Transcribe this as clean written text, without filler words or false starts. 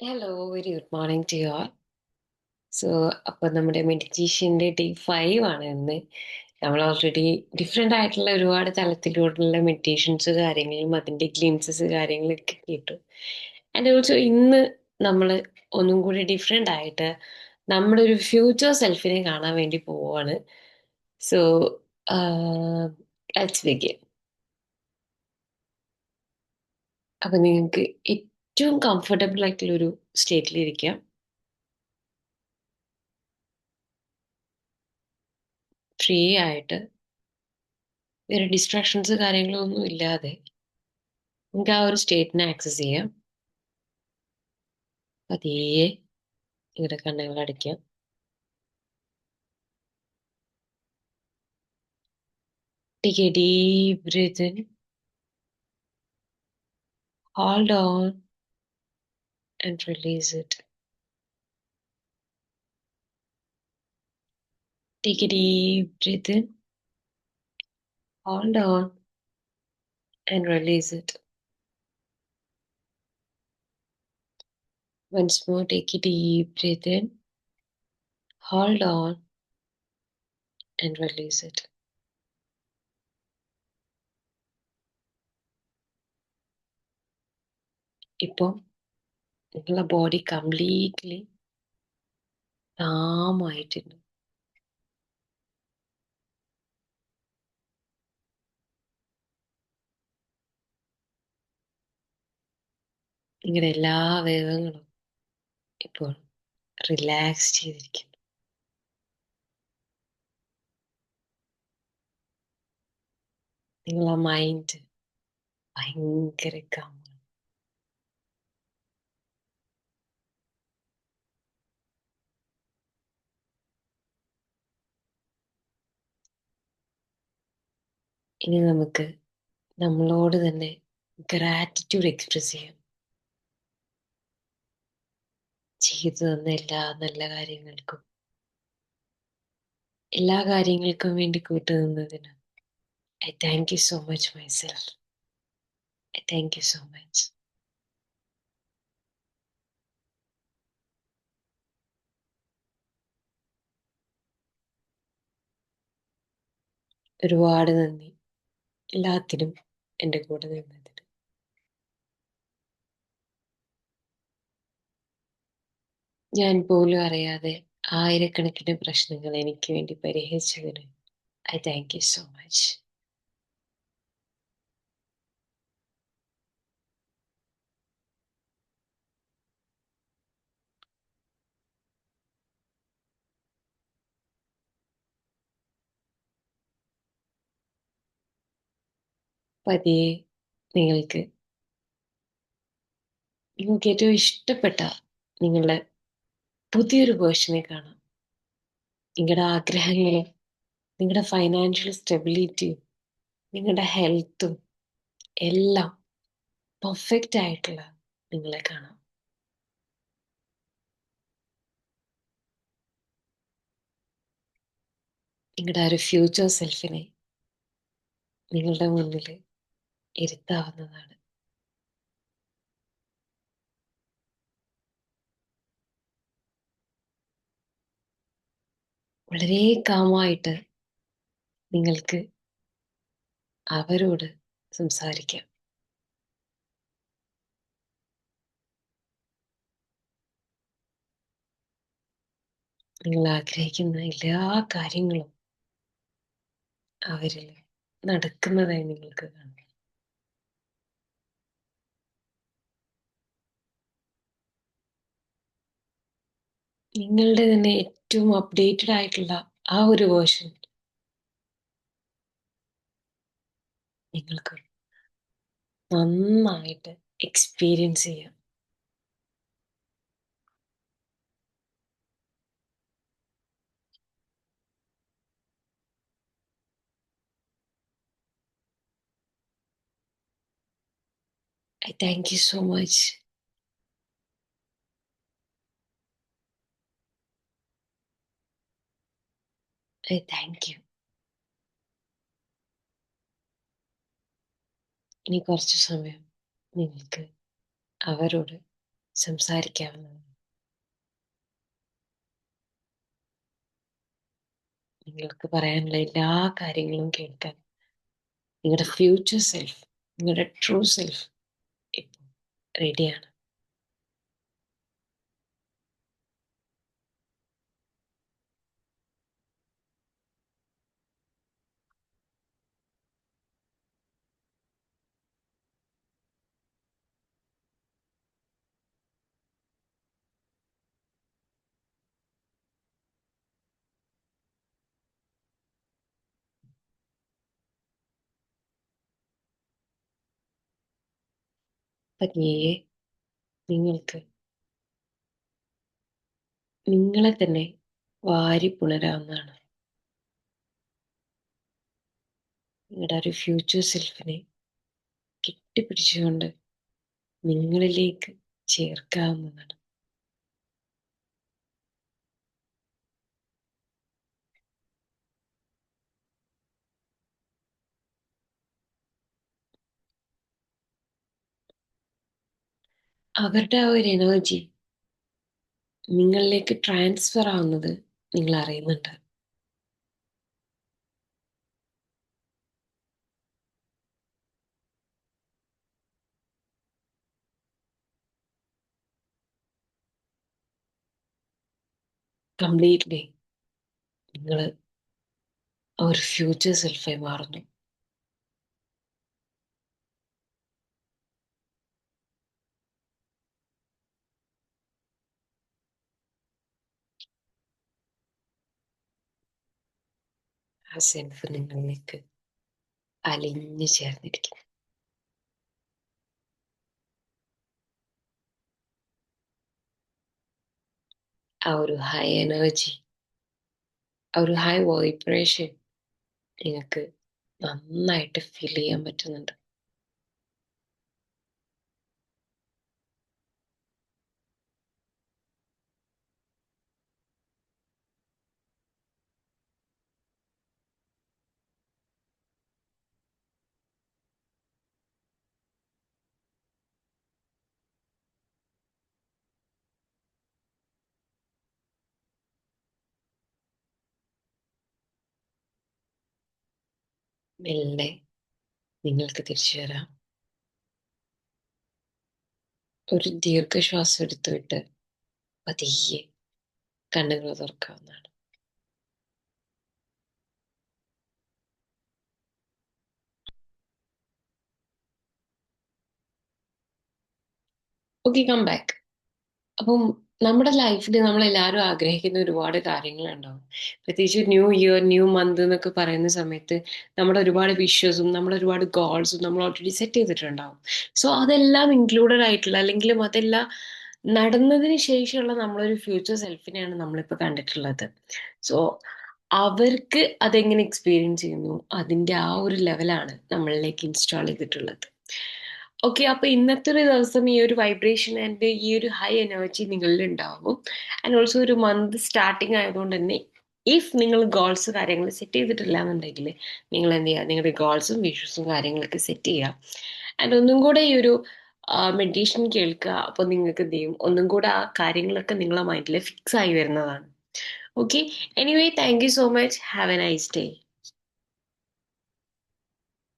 Hello, very good morning to you all. So, അപ്പോൾ നമ്മുടെ മെഡിറ്റേഷൻ്റെ day 5 ആണ് ഇന്ന്. നമ്മൾ ഓൾറെഡി ഡിഫറെൻ്റ് ആയിട്ടുള്ള ഒരുപാട് തലത്തിലൂടെയുള്ള മെഡിറ്റേഷൻസ് കാര്യങ്ങളും അതിൻ്റെ ഗ്ലിംസസ് കാര്യങ്ങളൊക്കെ കേട്ടു. ആൻഡ് ഓൾസോ ഇന്ന് നമ്മൾ ഒന്നും കൂടി ഡിഫറെൻ്റ് ആയിട്ട് നമ്മുടെ ഒരു ഫ്യൂച്ചർ സെൽഫിനെ കാണാൻ വേണ്ടി പോവുകയാണ്. So, let's begin. അപ്പം നിങ്ങൾക്ക് ഏറ്റവും കംഫർട്ടബിൾ ആയിട്ടുള്ളൊരു സ്റ്റേറ്റിലിരിക്കാം. ഫ്രീ ആയിട്ട് വേറെ ഡിസ്ട്രാക്ഷൻസ് കാര്യങ്ങളൊന്നും ഇല്ലാതെ നമുക്ക് ആ ഒരു സ്റ്റേറ്റിനെ ആക്സസ് ചെയ്യാം. പതിയെ നിങ്ങളുടെ കണ്ണുകൾ അടയ്ക്കാം. Take a deep breath in, hold on and release it. Take a deep breath in, hold on and release it. Once more, take a deep breath in, hold on and release it. ഇപ്പോൾ നിങ്ങളുടെ body completely കാമായിട്ടുണ്ട്. നിങ്ങളുടെ എല്ലാ അവയവങ്ങളും ഇപ്പോൾ relax ചെയ്തിരിക്കുന്നു. നിങ്ങളെ mind ഭയങ്കര കാമാണ്. ഇനി നമുക്ക് നമ്മളോട് തന്നെ ഗ്രാറ്റിറ്റ്യൂഡ് എക്സ്പ്രസ് ചെയ്യാം. ചെയ്തു തന്ന എല്ലാ നല്ല കാര്യങ്ങൾക്കും, എല്ലാ കാര്യങ്ങൾക്കും വേണ്ടി കൂട്ടുനിന്നതിന് I thank you so much myself. I thank you so much. ഒരുപാട് നന്ദി എല്ലാത്തിനും എൻ്റെ കൂടെ നിന്നതിന്. ഞാൻ പോലും അറിയാതെ ആയിരക്കണക്കിന് പ്രശ്നങ്ങൾ എനിക്ക് വേണ്ടി പരിഹരിച്ചതിന് I thank you so much. പതിയെ നിങ്ങൾക്ക് ഏറ്റവും ഇഷ്ടപ്പെട്ട നിങ്ങളുടെ പുതിയൊരു വേർഷനെ കാണാം. നിങ്ങളുടെ ആഗ്രഹങ്ങളും നിങ്ങളുടെ ഫൈനാൻഷ്യൽ സ്റ്റെബിലിറ്റിയും നിങ്ങളുടെ ഹെൽത്തും എല്ലാം പെർഫെക്റ്റ് ആയിട്ടുള്ള നിങ്ങളെ കാണാം. നിങ്ങളുടെ ആ ഒരു ഫ്യൂച്ചർ സെൽഫിനെ നിങ്ങളുടെ മുന്നിൽ ഇരുത്താവുന്നതാണ്. വളരെ കാമായിട്ട് നിങ്ങൾക്ക് അവരോട് സംസാരിക്കാം. നിങ്ങൾ ആഗ്രഹിക്കുന്ന എല്ലാ കാര്യങ്ങളും അവരിൽ നടക്കുന്നതായി നിങ്ങൾക്ക് കാണാം. നിങ്ങളുടെ തന്നെ ഏറ്റവും അപ്ഡേറ്റഡ് ആയിട്ടുള്ള ആ ഒരു വേർഷൻ നിങ്ങൾക്ക് നന്നായിട്ട് എക്സ്പീരിയൻസ് ചെയ്യാം. I thank you so much. I thank U. ഇനി കുറച്ച് സമയം നിങ്ങൾക്ക് അവരോട് സംസാരിക്കാവുന്നതാണ്. നിങ്ങൾക്ക് പറയാനുള്ള എല്ലാ കാര്യങ്ങളും കേൾക്കാൻ നിങ്ങളുടെ ഫ്യൂച്ചർ സെൽഫ്, നിങ്ങളുടെ ട്രൂ സെൽഫ് ഇപ്പോൾ റെഡിയാണ്. പത്നിയെ, നിങ്ങൾക്ക് നിങ്ങളെ തന്നെ വാരി പുണരാവുന്നതാണ്. നിങ്ങളുടെ ഒരു ഫ്യൂച്ചർ സെൽഫിനെ കെട്ടിപ്പിടിച്ചുകൊണ്ട് നിങ്ങളിലേക്ക് ചേർക്കാവുന്നതാണ്. അവരുടെ ആ ഒരു എനർജി നിങ്ങളിലേക്ക് ട്രാൻസ്ഫർ ആവുന്നത് നിങ്ങൾ അറിയുന്നുണ്ട്. കംപ്ലീറ്റ്ലി നിങ്ങൾ ഒരു ഫ്യൂച്ചർ സെൽഫായി മാറുന്നു. ആ സെൽഫ് നിങ്ങളിലേക്ക് അലിഞ്ഞു ചേർന്നിരിക്കുന്നു. ആ ഒരു ഹൈ എനർജി, ആ ഒരു ഹൈ വൈബ്രേഷൻ നിങ്ങൾക്ക് നന്നായിട്ട് ഫീൽ ചെയ്യാൻ പറ്റുന്നുണ്ട്. മെല്ലെ നിങ്ങൾക്ക് തിരിച്ചു വരാം. ഒരു ദീർഘശ്വാസം എടുത്തുവിട്ട് പതിയെ കണ്ണുകൾ തുറക്കാവുന്നതാണ്. Okay, come back. അപ്പം നമ്മുടെ ലൈഫിൽ നമ്മൾ എല്ലാവരും ആഗ്രഹിക്കുന്ന ഒരുപാട് കാര്യങ്ങളുണ്ടാവും. പ്രത്യേകിച്ച് ന്യൂ ഇയർ, ന്യൂ മന്ത് എന്നൊക്കെ പറയുന്ന സമയത്ത് നമ്മുടെ ഒരുപാട് വിഷസും നമ്മുടെ ഒരുപാട് ഗോൾസും നമ്മൾ ഓൾറെഡി സെറ്റ് ചെയ്തിട്ടുണ്ടാവും. സോ അതെല്ലാം ഇൻക്ലൂഡഡ് ആയിട്ടുള്ള, അല്ലെങ്കിലും അതെല്ലാം നടന്നതിന് ശേഷമുള്ള നമ്മളൊരു ഫ്യൂച്ചർ സെൽഫിനെയാണ് നമ്മളിപ്പോൾ കണ്ടിട്ടുള്ളത്. സോ അവർക്ക് അതെങ്ങനെ എക്സ്പീരിയൻസ് ചെയ്യുന്നു, അതിൻ്റെ ആ ഒരു ലെവലാണ് നമ്മളിലേക്ക് ഇൻസ്റ്റാൾ ചെയ്തിട്ടുള്ളത്. ഓക്കെ, അപ്പൊ ഇന്നത്തെ ഒരു ദിവസം ഈ ഒരു വൈബ്രേഷൻ ആൻഡ് ഈ ഒരു ഹൈ എനർജി നിങ്ങളിൽ ഉണ്ടാവും. ആൻഡ് ഓൾസോ ഒരു മന്ത് സ്റ്റാർട്ടിങ് ആയതുകൊണ്ട് തന്നെ ഇഫ് നിങ്ങൾ ഗോൾസ് കാര്യങ്ങൾ സെറ്റ് ചെയ്തിട്ടില്ല എന്നുണ്ടെങ്കിൽ നിങ്ങൾ എന്ത് ചെയ്യുക, നിങ്ങളുടെ ഗോൾസും വിഷസും കാര്യങ്ങളൊക്കെ സെറ്റ് ചെയ്യുക. ആൻഡ് ഒന്നും കൂടെ ഈ ഒരു മെഡിറ്റേഷൻ കേൾക്കുക. അപ്പോൾ നിങ്ങൾക്ക് എന്ത് ചെയ്യും, ഒന്നും കൂടെ ആ കാര്യങ്ങളൊക്കെ നിങ്ങളുടെ മൈൻഡിൽ ഫിക്സ് ആയി വരുന്നതാണ്. Okay, anyway, thank you so much. Have A nice day.